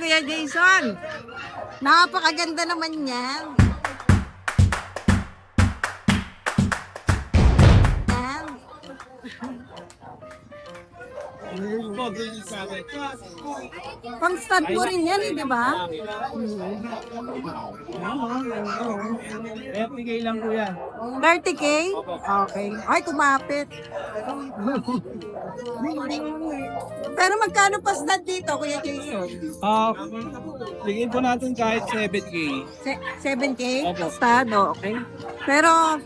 Kuya Jason. Napakaganda naman yan. Pang stud mo rin yan, di ba? 30K lang po yan. 30K? Okay. Ay, kumapit. Pero magkano pa stud dito, Kuya Jason? Bigyan po natin kahit 7K. 7K? Opo. Stud, okay. Pero,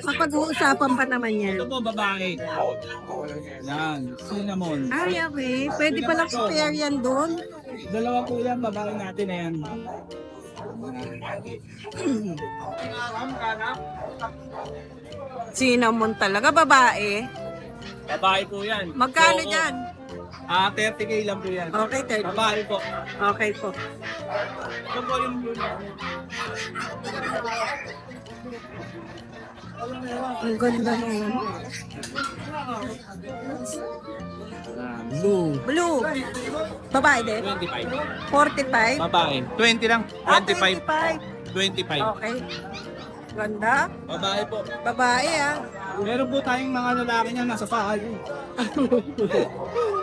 kapag-uusapan pa naman yan. Ito po, babae. Yan, cinnamon. Ay, okay. Pwede palang spare yan doon. Dalawa po yan, babae natin na yan. Cinnamon talaga, babae. Babae po yan. Magkano Oo. dyan? 30K lang po yan. Okay, 30. Babae po. Okay po. Ito po yung blue. Ang ganda naman. Blue. Blue. Babae din? 25. 45? Babae. 20 lang. 25. 25. 25. Okay. Ganda. Babae po. Babae ah. Meron po tayong mga lalaki niya nasa pakal.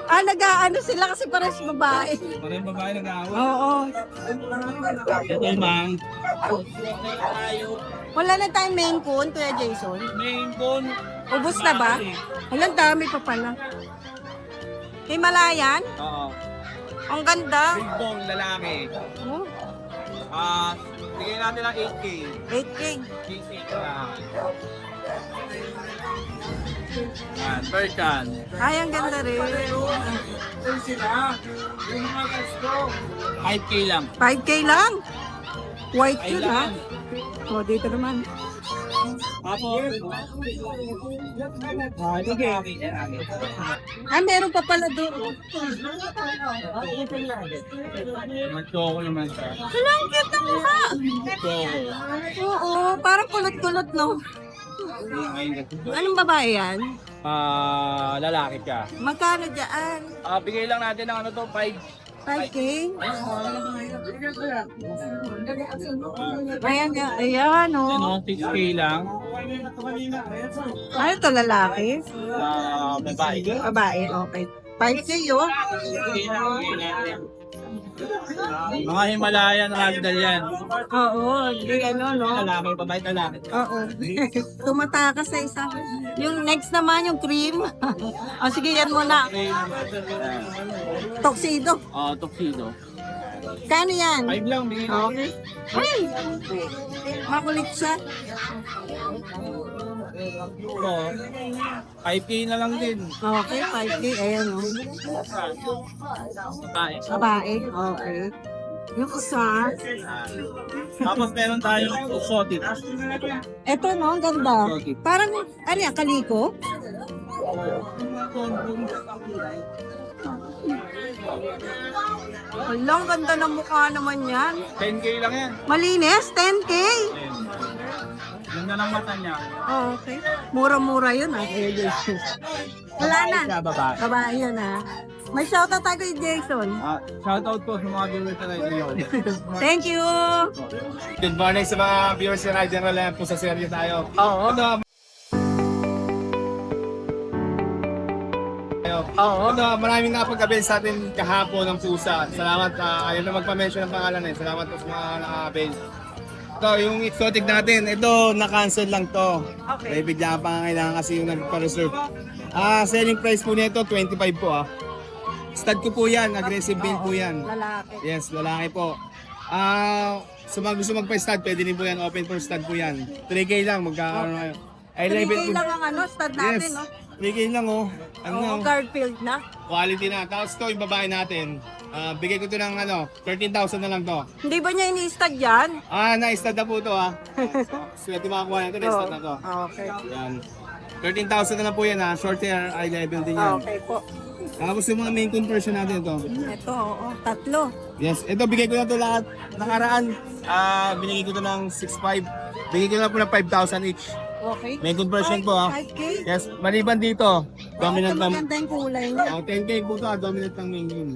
Ah, nag-aano sila kasi parehas babae. Parang babae nag-aawa. Oo. Ito mang. Wala na tayong main coon, Kuya Jason. Main bone. Ubus na ba? Walang dami pa pala. Himalayan? Oo. Ang ganda. Big bone lalaki. Oh, Bigyan natin ng 8K. 8K. 8K lalaki. Persian. Ay, ang ganda rin. 5K lang. 5K lang. White yun ha. O, dito naman. Tapos, sige. Ah, meron pa pala doon. Mag-choco naman siya. Hala, ang cute ng mukha. Choco. Oo, parang kulot-kulot, no? Anong babae yan? Lalaki siya. Magkano dyan? Bigay lang natin ng ano to, 5K? Ayan, ayan, oh. 6K lang. Ano to, lalaki? Babae. Babae, okay. 5K, oh. Mga Himalayan ragdoll yan. Oo, hindi ano, no? Lalaki, babae, lalaki. Oo. Tumatakas sa isa. Yung next naman, yung cream. O, sige, yan muna. Tuxedo. Tuxedo. Kano yan? 5 lang, bigay na. Okay. Ay! Makulit siya. Ito, 5K na lang din. Okay, 5K. Ayan, oh. Babae. Babae. Okay. Yung isa. Tapos meron tayong exotic. Eto, no? Ang ganda. Parang, ano yan, kaliko? Walang ganda ng mukha naman yan. 10K lang yan. Malinis, 10K. Ganda ng mata niya. Oh, okay. Mura-mura yun, ah. Wala na. Siya, babae. Babae yun, ah. May shoutout tayo kay Jason. Shoutout po sa mga viewers na ngayon. Thank you. Good morning sa mga viewers ng General Lamp po sa serye tayo. Oo. Maraming nakapag-avail sa atin kahapon ng pusa. Salamat, ayaw na magpa-mention ng pangalan eh. Salamat po sa mga nakaka-avail. Ito, yung exotic natin, ito, na-cancel lang to. Okay. May bigla pa kailangan kasi yung nagpa-reserve. Selling price po nito, 25 po. Stud ko po yan, aggressive build po yan. Lalaki. Yes, lalaki po. Sa mga gusto magpa-stud, pwede din po yan, open for stud po yan. 3K lang, magkakaroon kayo. Ay, 3K lang ang ano, stud natin, Yes, no? 3K lang oh. Ano Oo, na, Garfield na. quality na. Tapos to, yung babae natin, bigay ko to ng 13,000 na lang to. Hindi ba niya ini-stud yan? Na-stud na po to Swerte makakuha natin, na-stud na to. Okay. Yan. 13,000 na lang po yan Short hair, eye level din yan. Okay po. Tapos yung mga main conversion natin ito. Ito, oo. Tatlo. Yes, ito bigay ko na to lahat. Nakaraan, binigay ko to ng 6,500. Bigay ko na po ng 5,000 each. Okay. May conversion po 5K? Yes, maliban dito. Dominant Ito ng... maganda yung kulay niya. 10K po to, dominant ng main yun.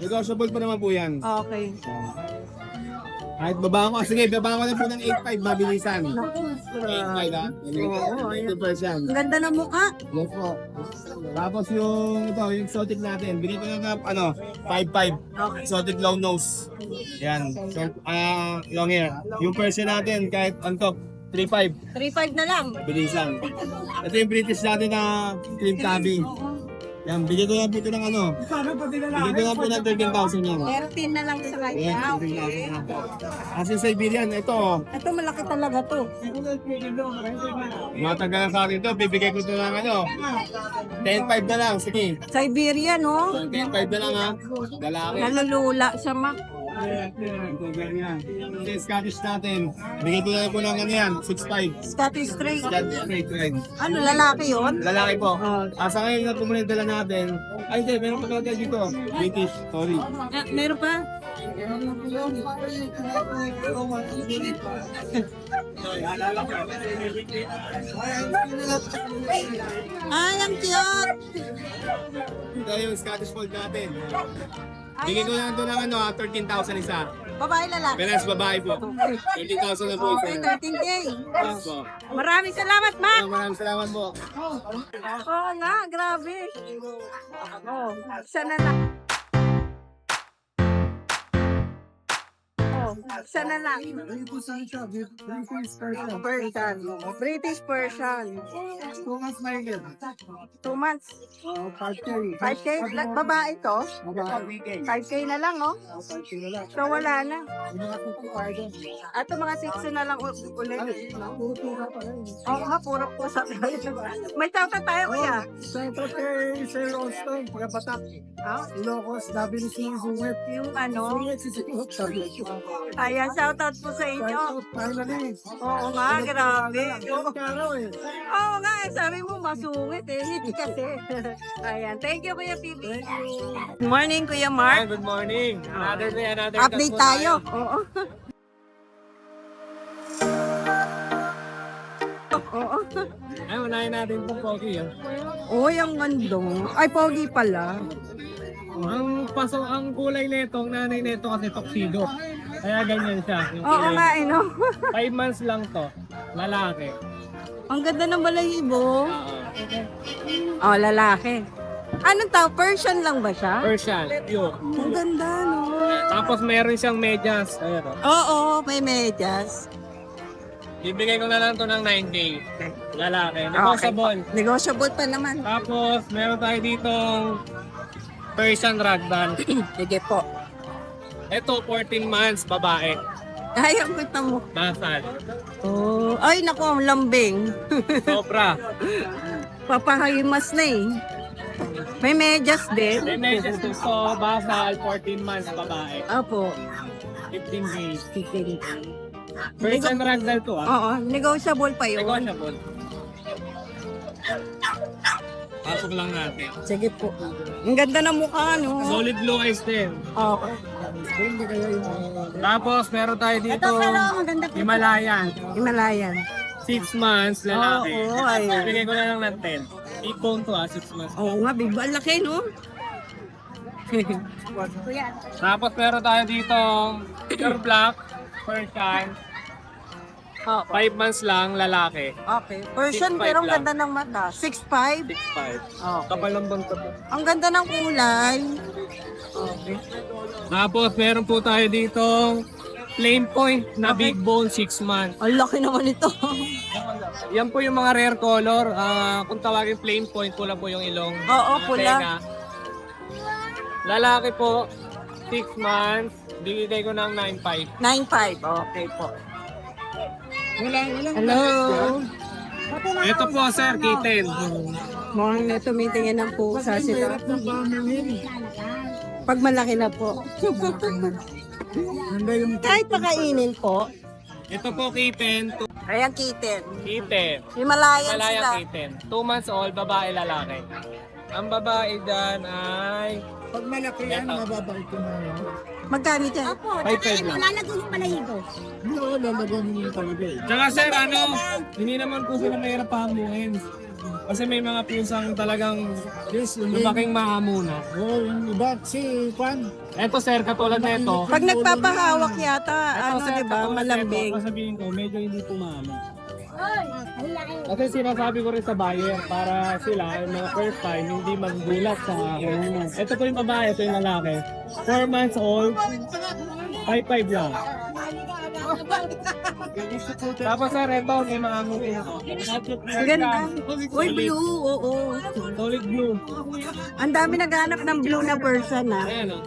Negotiable pa naman po yan. Okay. Kahit baba ko. Sige, baba ko na po ng 8.5, mabilisan. Naku, 8.5 ha? Oo, ayan. 2%. Ang ganda ng mukha. Yes po. Tapos yung exotic natin, binili ko na ano, 5.5. Okay. Exotic long nose. Yan. So, long hair. Yung Persian natin, kahit on top, 3.5. 3.5 na lang. Bilisan. Ito yung British natin na cream tabby. Yan, bigyan ko lang po ito ng ano. Bigyan ko lang po ng 13,000 yan. 13 na lang sa kanya. Yan, Okay. 13,000 na po. As in Siberian, ito. Ito malaki talaga to. Matagal na sa akin ito. Bibigay ko ito ng ano. 10.5 na lang. Sige. Siberia, no? 10.5 na lang ha. Lalaki. Nalulula siya, Mac. Ito, ganyan. Yung Scottish natin. Bigay ko na po ng ano yan. 6.5. Scottish Straight. Scottish straight red. Ano, lalaki yon? Lalaki po. Sa ngayon na pumunod dala natin. Ay, hindi. Meron pa talaga dito. British. Sorry. Meron pa? Ay, ang cute! Ito yung Scottish Fold natin. Bigay ko lang ito ng ano, 13,000 isa. Babae lalaki. Pelas babae po. 13,000 na po Okay, isa. 13K. Yes po. Maraming salamat, Mac! Maraming salamat po. Oo nga, grabe. Oh, isa na lang. Oh, isa na lang. Persian. British Persian. 2 months. 5K? Babae to? 5K na lang, oh. So, wala na. Ato mga 6 na lang ulit. Oo nga, puro po sa may tawta tayo, kuya. Ah, Ilocos, Dabilis yung Zungit. yung ano. Zungit si Zungit. Ayan, shoutout po sa inyo. Finally. Oo nga, grabe. Araw eh. Oo nga, sabi mo masungit eh. Hindi kasi. Ayan, thank you Kuya Pipi. Good morning Kuya Mark. Good morning. Another day, another Update tayo. Oo. Oo. Ay, unahin natin itong Pogi. Uy, ang gandong. Ay, pogi pala. Ang kulay nito, ang nanay nito kasi tuxedo. Kaya ganyan siya. Yung Oo nga, eh, no? 5 months lang to. Lalaki. Ang ganda ng balahibo. Oh, lalaki. Anong tao? Persian lang ba siya? Persian. Pure. Ang ganda, no? Tapos meron siyang medyas. Ayan o. Oo, may medyas. Bibigay ko na lang to ng 9K. Lalaki. Negotiable. Negotiable pa naman. Tapos meron tayo ditong Persian ragdoll. Sige po. Ito 14 months babae. Ay, ang kita mo. Basal. Oh, ay, naku, ang lambing. Sobra. Papahimas na eh. May medyas din. May medyas dito. Basal 14 months babae. Opo. 15K. Sige. Persian ragdoll to ah. Oo, negotiable pa yun. Negotiable. Pasok lang natin. Sige po. Ang ganda ng mukha, no? Solid blue eyes din. Oo. Tapos meron tayo dito Ito, pero maganda po. Himalayan. Himalayan. 6 months lalaki. Oo, ay. Bigay ko na lang ng 10. Ipon to 6 months. Oo nga, big ang laki, no? Tapos meron tayo dito pure black, Persian. Oo. 5 months lang lalaki. Okay. Persian, 6'5" pero ang lang. ganda ng mata. 6'5". 6'5". Okay. Kapal ng bangka po. Ang ganda ng kulay. Okay. Tapos meron po tayo dito plain point na big bone 6 months. Ang laki naman ito. Yan po yung mga rare color. Kung tawagin plain point, pula po yung ilong. Oo, Mga pula. tenga. Lalaki po, 6 months. Bigay ko ng 9.5. 9'5". Okay po. Hello. Ito po sir, kitten. Mukhang na tumitingin ng pusa sila. Pag malaki na po. Kahit pakainin po. Ito po kitten. Ayan, kitten. Kitten. Himalayan Malaya sila. kitten. 2 months old, babae, lalaki. Ang babae dyan ay... Pag malaki yan, mababait ko na yan. Magkano dyan? 5.5 lang. Oo, lalagyan mo yung talaga eh. Tsaka sir, hindi naman po sila mahirap pahamuhin. Kasi may mga pusang talagang lumaking mahamuna. Oo, yung iba, si Juan. Eto sir, katulad nito. Pag nagpapahawak yata, Eto sir, di ba, katulad malambing. nito, sasabihin ko, medyo hindi pumama. Kasi sinasabi ko rin sa buyer para sila, yung mga first time, hindi magulat sa akin. Ito po yung babae, ito yung lalaki. 4 months old, 5'5 lang. Tapos sir, ito, may mga ngupin ako. Ang ganda. Uy, blue, oo. Solid blue. Ang dami naghanap ng blue na person, ha. Ayan o,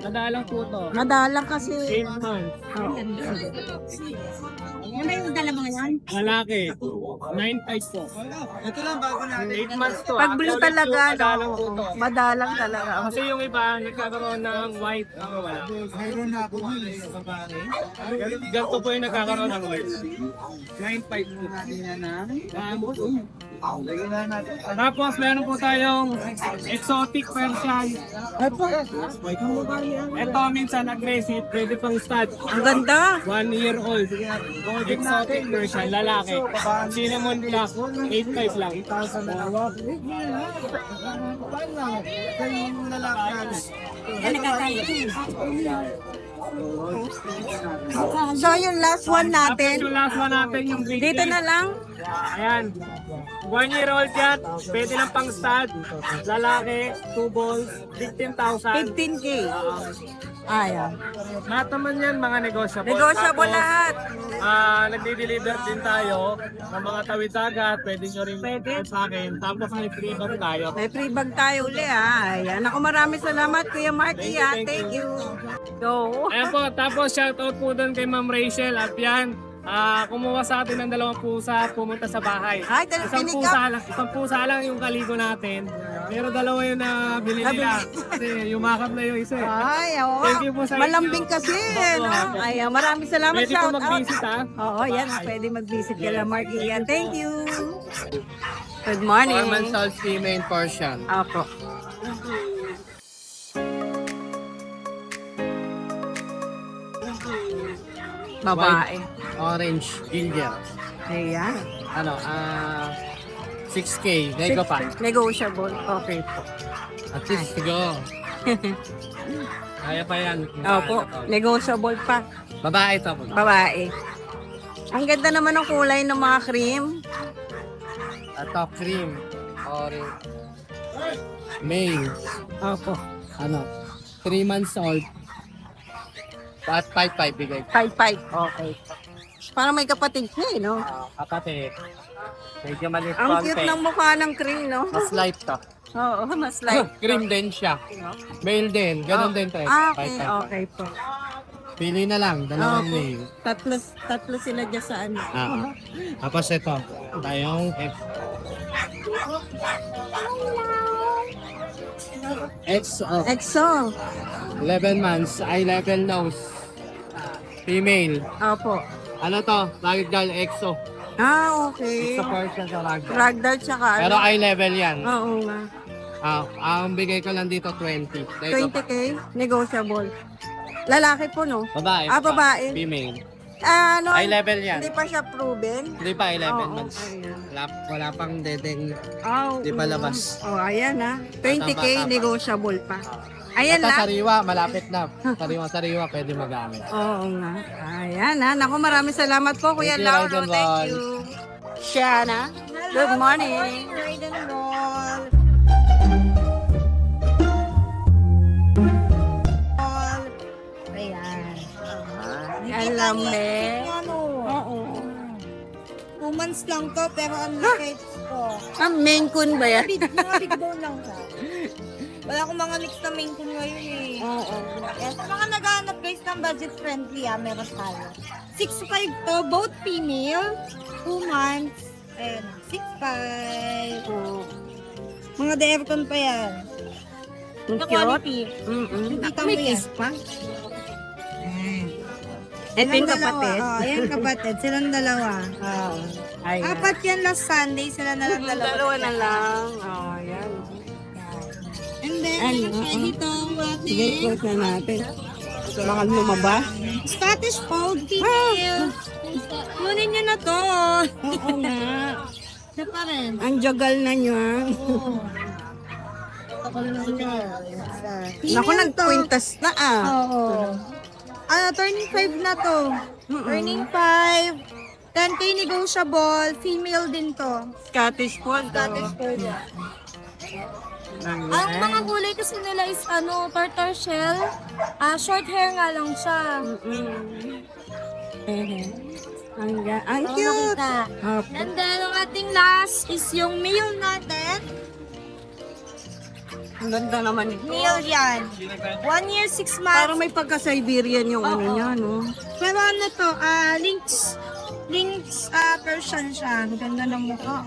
nadalang po to. Madalang kasi. 8 months. Yan ba yung dalawa yan? Lalaki, 9'5 po. Ito lang, bago na. 8 months to. Pag blue Solid talaga, madalang po no? to. Madalang talaga. Kasi yung iba, nagkakaroon ng white. Ako wala. Mayroon na ako sa babae. Ganito po yung nagkakaroon ng white. 9'5 po. Tapos meron po tayong exotic Persian. Ito minsan aggressive, pwede pang stud. Ang ganda. 1 year old. Exotic Persian, lalaki. Cinnamon black, 8'5 lang. So, yung last one Tapos natin. yung last one natin, yung big Dito na lang. Ayan. 1 year old yan. Pwede lang pang stud. Lalaki, 2 balls, 15,000. 15K. Ayan. Lahat naman yan, mga negosyable. Negosyable Tapos, lahat. nagdi-deliver din tayo ng mga tawid dagat. Pwede nyo rin Pwede. sa akin. Tapos may free bag tayo. May free bag tayo uli, ha. Ayan. Ako, maraming salamat, Kuya Marky, ha. Thank you. Go. Ayan po, tapos shoutout po doon kay Ma'am Rachel. At yan, kumuha sa atin ng 2 pusa, pumunta sa bahay. Ay, Isang pusa lang yung kaligo natin. Pero 2 yung nabili nila. Kasi yumakap na yung isa eh. Ay, oo. Thank you po sa inyo. Malambing kasi, no? Ayan, maraming salamat. Pwede po Shout out. mag-visit ha. Oo, yan. Pwede mag-visit kila Marky. Yan. Thank you. Good morning. 4 months old female Persian. Apo. Babae. Orange ginger. Ayan. Ano, 6K. Nego pa. Negotiable. Okay po. At least, siguro. Kaya pa yan. Opo. Negotiable pa. Babae to. Babae. Ang ganda naman ng kulay ng mga cream. Top cream. Orange. Male. Opo. Ano, 3 months old. At 5'5 bigay. 5'5". Okay. Parang may kapatid siya, eh, no? Kapatid. Medyo maliit Ang konti. cute ng mukha ng cream, no? Mas light to. Oo, mas like. Cream din siya. Male din. Ganon din, Tres. Okay, 5'5. okay po. Pili na lang. Dalawang Opo. male. Tatlo sila dyan sa ano. Tapos ito. Tayong XO. EXO. 11 months. Eye level nose. Female. Opo. Ano to? Ragdoll girl EXO. Okay. Exo Persian sa ragdoll. Ragdoll tsaka Pero ano. eye level yan. Oo nga. Ang bigay ko lang dito 20. Dahil 20K, negotiable. Lalaki po, no? babae. Babae. Female. Ano? Eye level yan. Hindi pa siya proven. Hindi pa 11 Oo, months. ayan. Wala pang dedeng. Oh, Di pa labas. Oh, ayan ha. 20K, Tama. negotiable pa. Ayan Basta lang. sariwa, malapit na. Sariwa, pwede magamit. Oo nga. Ayan ha. Naku, maraming salamat po, Kuya Thank you, Lauro. Raiden Thank Ball. you. Shana. Good morning. Raiden Ball. Ayan. Alam Ano? Oo. 2 months lang to, pero ang laki ko. Maine Coon ba yan? Mga big bone lang siya. Wala akong mga mix na main ko ngayon eh. Oo. Yes, sa mga naghahanap guys ng budget friendly meron tayo. 6'5 to, both female, 2 months, and 6'5. Mga Deverton pa yan. Ang Na cute. quality. Mm-mm. Kita mo May yan. kiss pa. Ito yung Silang dalawa. kapatid. Ayan kapatid, silang dalawa. Ayan. 4 yan last Sunday, sila na lang dalawa. Dalawa na lang. Oh, ayan. And then, Ano, ito ang Sige, ating close na natin. Baka lumabas. Scottish Fold female. Kunin nyo na to. Oo nga. Na pa rin. Ang jagal na niya. Naku, nagkwintas na Oo. Turning 5 na to. Turning 5. 10K negotiable. Female din to. Scottish Fold. Scottish Fold. Ang mga kulay kasi nila is tartar shell. Short hair nga lang siya. Ang cute. Makita. And then, ang ating last is yung male natin. Ang ganda naman ito. Male yan. 1 year, 6 months. Parang may pagka-Siberian yung ano niya, no? Pero ano to, Lynx Persian siya. Ang ganda ng mukha.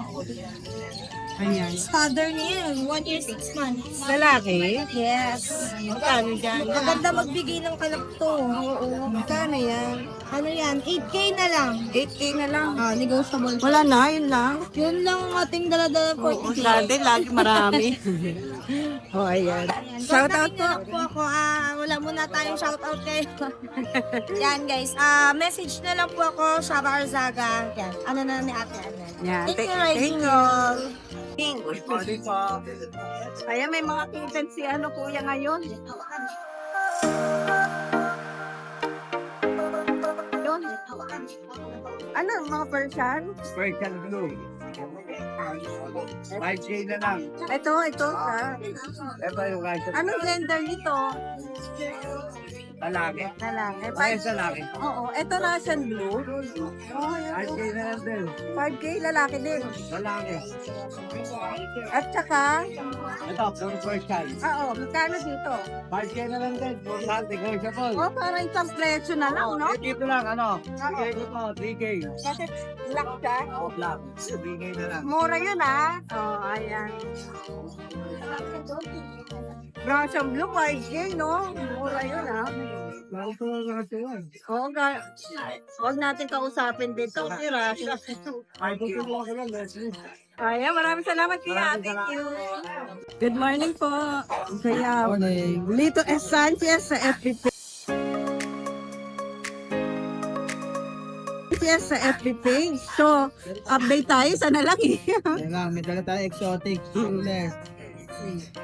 Ayan. Southern yan. 1 year, 6 months. Lalaki? Yes. Magkano dyan? Maganda magbigay ng kalak to. Oo. Magkano yan? Ano yan? 8K na lang. 8K na lang. Negotiable. Wala na, yun lang. Yun lang ang ating dala-dala for Oo, today. lagi marami. Ayan. Shout out po. po ako. Wala muna tayong shout out kayo. Yan guys. Message na lang po ako, Shaba Arzaga. Yan. Ano na ni ate Anan. Yan. Thank you, Thank Rising you. Roll. Good morning po. Ayan, may mga kitten si kuya ngayon. Yun. Ano, mga Persian? Persian Blue. 5K na lang. Ito. Ito yung Russian. Anong gender nito? Lalaki. Lalaki. Parehas lalaki. Oo, ito Russian Blue. Oh, 5K na lang din. 5K, lalaki din. Lalaki. At saka, Ito, pure Persian. magkano dito? 5K na lang din. Negotiable. Oh, parang isang presyo na lang, no? Dito lang, Bigay ko to, 3K. Kasi black siya. Black. 3K na lang. Mura yun, ah. Oh, ayan. Russian Blue, 5K, no? Mura yun, ah. Oo, huwag natin kausapin dito. Si Russia. Ayan, maraming salamat kuya. Thank you. Good morning po. Kuya, Lito S. Sanchez sa FB sa FB page. So, update tayo. Sana lang eh. Yan lang, may dala tayo exotic.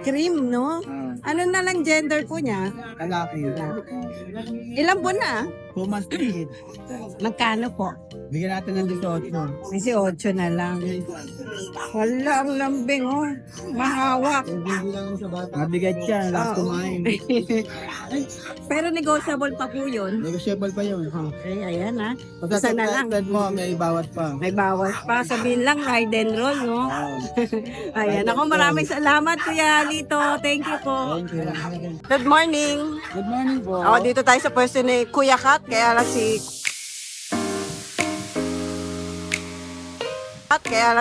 Cream, no? Ano na lang gender po niya? Lalaki. Ilang buwan na? 2 months to eat. Magkano po? Bigyan natin ng 18. Kasi 8 na lang. Wala, ang lambing, oh. Mahawak. Mabigat siya, last kumain. Pero negotiable pa po yun. Negotiable pa yun. Okay, ayan ha. Pagka Isa na lang. mo, may bawat pa. May bawas pa. Sabihin lang, ride and roll, no? Ayan. Ako, maraming salamat, Kuya Lito. Thank you po. Thank you. Good morning. Good morning po. Dito tayo sa pwesto ni Kuya Kat. Kaya lang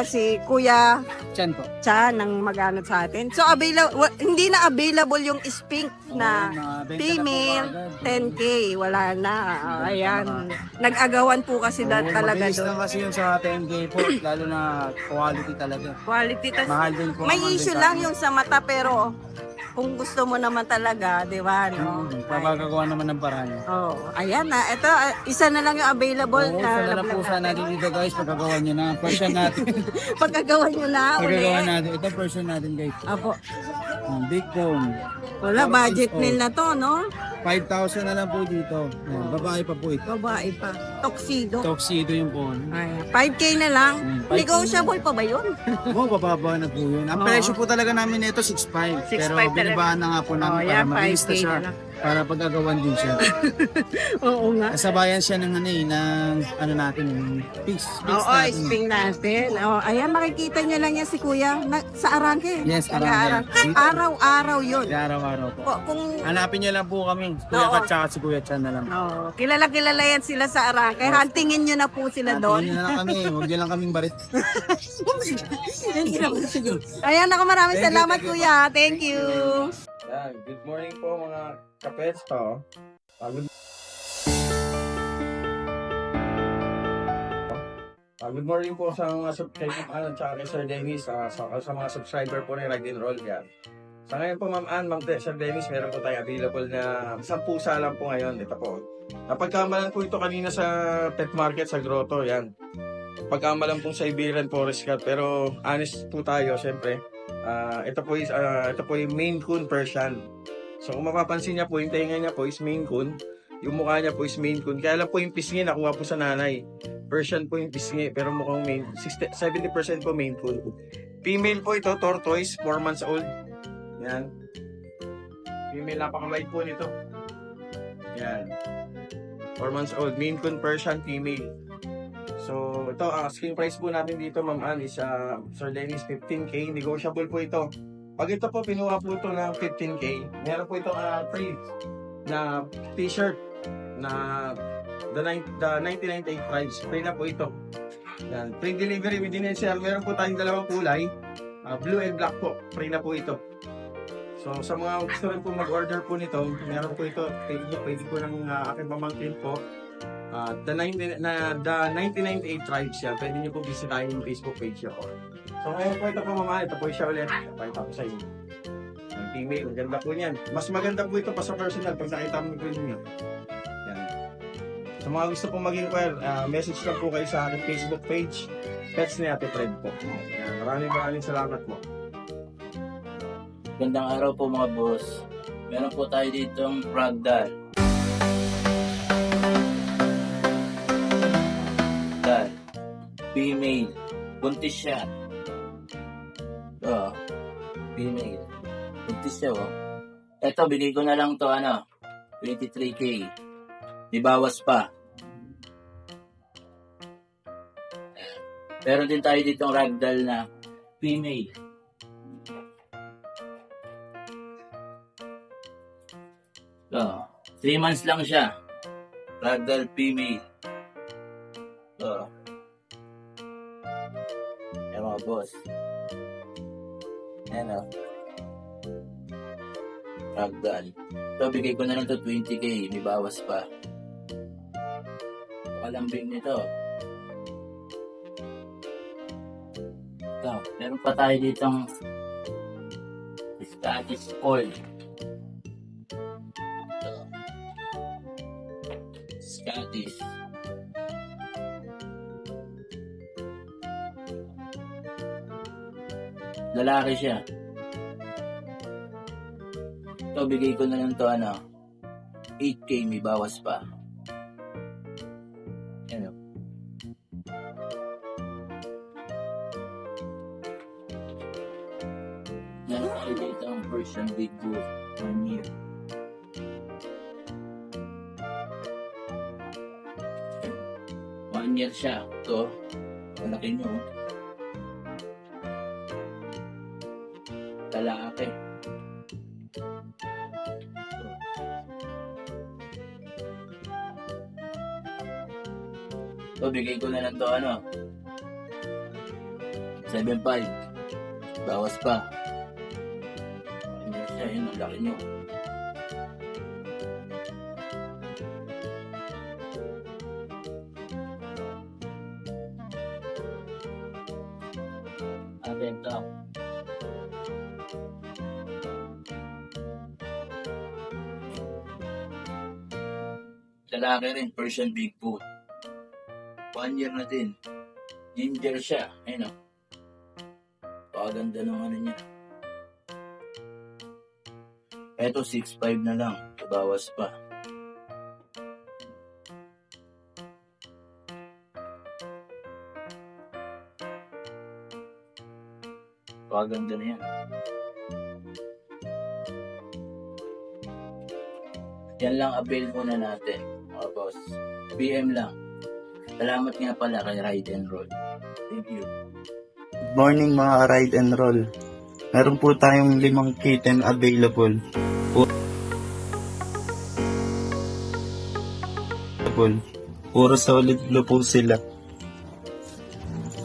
si Kuya Chan po. Chan ang mag-ano sa atin. So, hindi na available yung Spink na female 10K. Wala na. Ayan. Nag-agawan po kasi talaga Mabilis doon. lang kasi yun sa 10K po, lalo na quality talaga. Quality. Mahal din po. May issue lang yung sa mata pero kung gusto mo naman talaga, di ba? No? Papagagawa naman ng paraan. Oh, ayan na. Ito, isa na lang yung available Oo, na. sa pusa natin dito guys, pagkagawa nyo na. Person natin. Pagkagawa nyo na Pagkagawa ulit. natin. Ito person natin guys. Apo. Big bone. Wala, budget meal na to, no? 5,000 na lang po dito. Babae pa po ito. Babae pa. Tuxedo. Tuxedo yung phone. Ayan. 5K na lang. 5K. Negotiable pa ba yun? Oo, bababa na po yun. Ang presyo po talaga namin nito 6,500. 6,500 Pero talaga. binibaan na nga po namin para Yan, mabilis na 5K siya. na lang. Para pagkagawan din siya. Oo nga. Kasabayan siya ng ano natin, yung pigs. Oo, spring natin. Ayan, makikita nyo lang yan si Kuya sa Arangke. Yes, Nag-aaral. Arangke. Araw-araw yun. Araw-araw po. Kung Hanapin niyo lang po kami. Kuya Oo. Kat tsaka si Kuya Chan na lang. kilala yan sila sa Arangke. Huntingin nyo na po sila doon. Hanapin niyo na lang kami. Huwag niyo lang kaming barit. Ayan ako, maraming Thank you, salamat thank you. Kuya. Thank you. Good morning po mga kapets to. Good morning po sa mga subscriber tsaka kay Sir Dennis sa mga subscriber po ni Ride and Roll yan. Sa ngayon po Ma'am Ann, Sir Dennis, meron po tayo available na isang pusa lang po ngayon. Ito po. Napagkamalan po ito kanina sa pet market sa Grotto. Yan. pagkamalan pong Siberian Forest Cat, pero honest po tayo, syempre. Ito po yung Maine Coon Persian. So kung mapapansin niya po, yung tenga niya po is Maine Coon. Yung mukha niya po is Maine Coon. Kaya lang po yung pisngi nakuha po sa nanay. Persian po yung pisngi, pero mukhang Maine, 70% po Maine Coon. Female po ito, tortoise, 4 months old. Yan. Female, napakabait po nito. Yan. 4 months old, Maine Coon Persian female. So, ito, ang asking price po natin dito, Ma'am Ann, is Sir Dennis, 15K. Negotiable po ito. Pag ito po, pinuha po ito ng 15K, meron po itong free na t-shirt na the 1998 price. Free na po ito. Yan. Free delivery within NCR. Meron po tayong dalawang kulay. Blue and black po. Free na po ito. So, sa mga gusto rin po mag-order po nito, meron po ito. Pwede po ng aking pamangkin po. The 1998 tribes yan. Pwede nyo po bisitahin yung Facebook page niya po. So ngayon po ito po mama, ito po siya ulit. Pakita ko sa inyo. Ang female, ang ganda po niyan. Mas maganda po ito pa sa personal pag nakita mo po ninyo. Yan. Sa mga gusto pong mag-inquire, message lang po kayo sa aking Facebook page. Pets ni Ate Fred po. Yan. Maraming salamat po. Gandang araw po mga boss. Meron po tayo ditong ragdoll. Female. Buntis siya. Female. Buntis siya, oh. Eto, bigay ko na lang to, 23K. Di bawas pa. Meron din tayo ditong ragdoll na female. 3 months lang siya. Ragdoll female. Yan mga boss. Yan ragdoll. Ito, bigay ko na lang to 20K. May bawas pa. Kalambing nito. Ito, meron pa tayo ditong Scottish Fold. Scottish. Lalaki siya. Ito, bigay ko na lang to 8K, may bawas pa. Yan. Ito ang Persian Big Bull. 1 year. One year siya. Ito, malaki nyo. Lalaki. Ito, bigay ko na lang to 7.5. Bawas pa. One year siya, yun, ang laki nyo. Ito. Lalaki rin, Persian Bigfoot. 1 year na din. Ginger siya. Ayun o. Paganda ng niya. Ito, 6.5 na lang. Bawas pa. Paganda na yan. Yan lang avail muna natin, mga boss. PM lang. Salamat nga pala kay Ride and Roll. Thank you. Good morning mga ride and roll. Meron po tayong 5 kitten available. Puro solid blue po sila.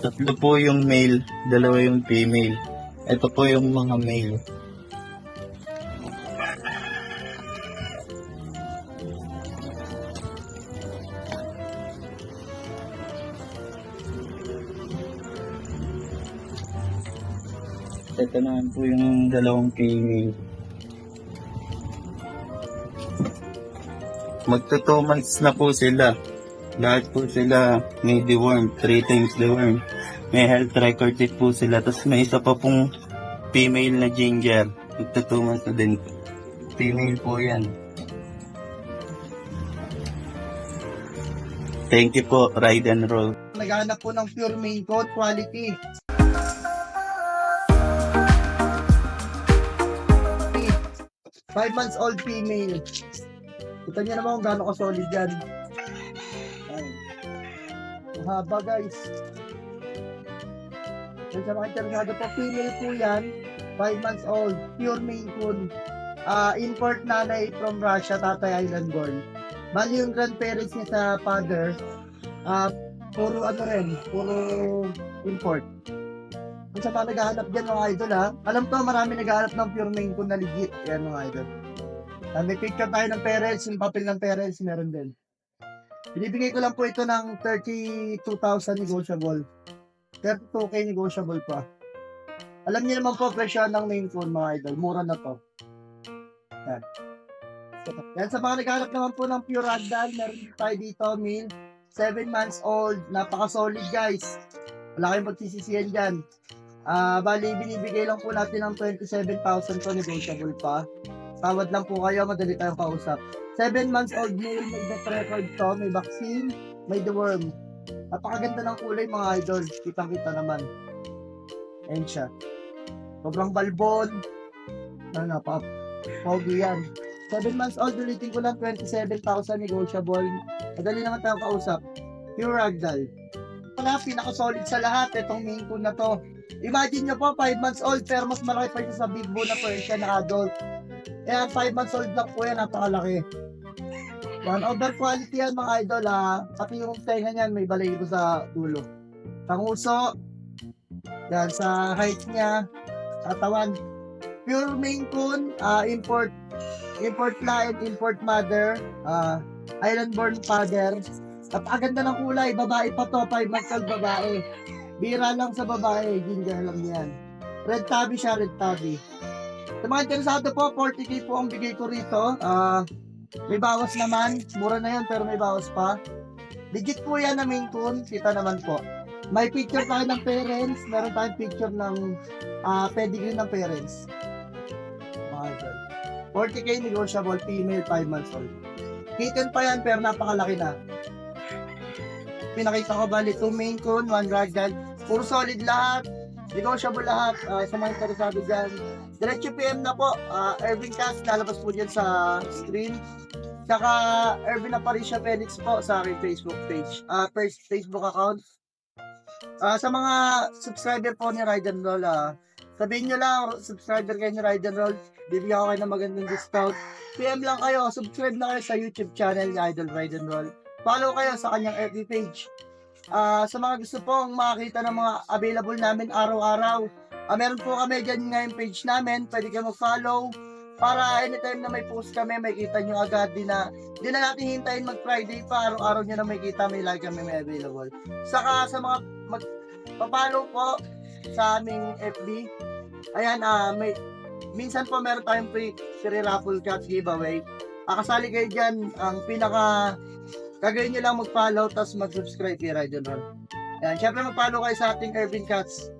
3 po yung male, 2 yung female. Ito po yung mga male. Ito naman po yung 2 female. Magto 2 months na po sila. Lahat po sila may deworm, 3 times deworm. May health record din po sila. Tapos may isa pa pong female na ginger. Magta 2 months na din. Female po yan. Thank you po, Ride and Roll. Naghahanap po ng pure main coat quality. 5 months old female. Kita niyo naman kung gaano ka-solid yan. Ayan. Mahaba guys. Yan sa mga interesado po, female po yan. 5 months old. Pure Maine Coon. Import nanay from Russia, tatay island born. Bali yung grandparents niya sa father, puro import. Kung sa mga naghahanap dyan mga idol ha, alam ko marami naghahanap ng pure Maine Coon na legit. Yan mga idol. May picture tayo ng parents, yung papel ng parents, meron din. Binibigay ko lang po ito ng 32,000 negotiable. 32k negotiable pa. Alam niyo naman po presyo ng Maine Coon mga idol, mura na to. Yan. Yan sa mga naghahanap naman po ng pure ragdoll, meron tayo dito, male, 7 months old, napaka-solid guys. Wala kayong magsisisiyan dyan. Bali, binibigay lang po natin ng 27,000 to, negotiable pa. Tawad lang po kayo, madali tayong kausap. 7 months old male, may death record to, may vaccine, may deworm. Napakaganda ng kulay mga idol, kitang-kita naman. Ayan siya. Sobrang balbon. Pogi yan. 7 months old, ulitin ko lang, 27,000 negotiable. Madali naman tayong kausap. Pure ragdoll. Pinaka-solid sa lahat, itong Maine Coon na to. Imagine nyo po, 5 months old, pero mas malaki pa siya sa big bone na Persian na adult. Ayan, 5 months old lang po yan, napakalaki. One over quality yan mga idol ha. Pati yung tenga niyan, may balahibo sa dulo. Tanguso. Yan, sa height niya. Katawan. Pure Maine Coon, import client, import mother, island born father. Napakaganda ng kulay, babae pa to, 5 months old babae. Bira lang sa babae, ginger lang yan. Red tabby siya, red tabby. Sa mga interesado po, 40k po ang bigay ko rito. May bawas naman. Mura na yan pero may bawas pa. Legit po yan na Maine Coon. Kita naman po. May picture tayo ng parents. Meron tayong picture ng pedigree ng parents. Mga idol. 40k negotiable, female, 5 months old. Kitten pa yan pero napakalaki na. Pinakita ko bali 2 Maine Coon, 1 ragdoll. Puro solid lahat. Negotiable lahat. Sa mga interesado dyan. Diretso PM na po, Ervin Cast, lalabas po dyan sa screen. Saka Ervin Aparicio Felix po sa aking Facebook page, Facebook account. Sa mga subscriber po ni Ride and Roll, sabihin nyo lang, subscriber kayo ni Ride and Roll, bibigyan ko kayo ng magandang discount. PM lang kayo, subscribe na kayo sa YouTube channel ni Idol Ride and Roll. Follow kayo sa kanyang FB page. Sa mga gusto pong makakita ng mga available namin araw-araw, meron po kami dyan ngayong page namin, pwede kayo mag-follow para anytime na may post kami, may kita nyo agad. Di na natin hintayin mag-Friday pa, araw-araw nyo na may kita, may like kami, may available. Saka sa mga mag-follow po sa aming FB, ayan, minsan po meron tayong free raffle cats giveaway. Kasali kayo dyan, ang gagawin nyo lang mag-follow, tapos mag-subscribe kay Ride and Roll. Ayan, syempre mag-follow kayo sa ating Ervin Cats.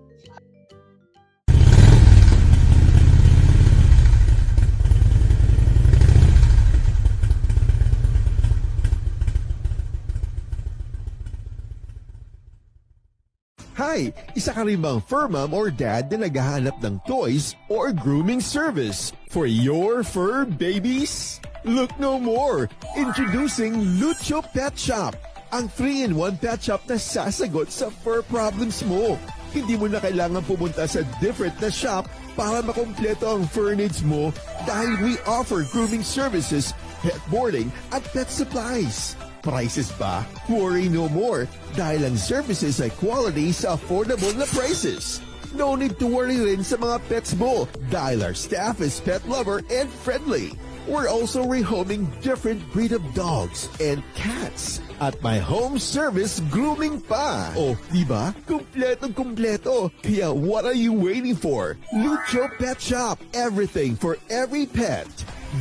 Hi! Isa ka rin bang fur mom or dad na naghahanap ng toys or grooming service for your fur babies? Look no more! Introducing Lucho Pet Shop, ang 3-in-1 pet shop na sasagot sa fur problems mo. Hindi mo na kailangan pumunta sa different na shop para makompleto ang fur needs mo dahil we offer grooming services, pet boarding at pet supplies. Prices ba? Worry no more dahil ang services ay quality sa affordable na prices. No need to worry rin sa mga pets mo dahil our staff is pet lover and friendly. We're also rehoming different breed of dogs and cats at my home service grooming pa. Oh, diba? Kumpletong-kumpleto. Kaya what are you waiting for? Lucho Pet Shop. Everything for every pet.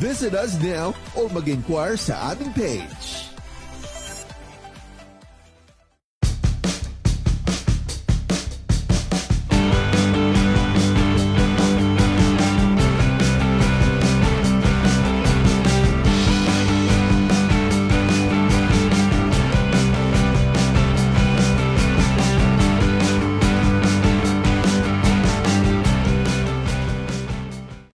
Visit us now or mag-inquire sa aming page.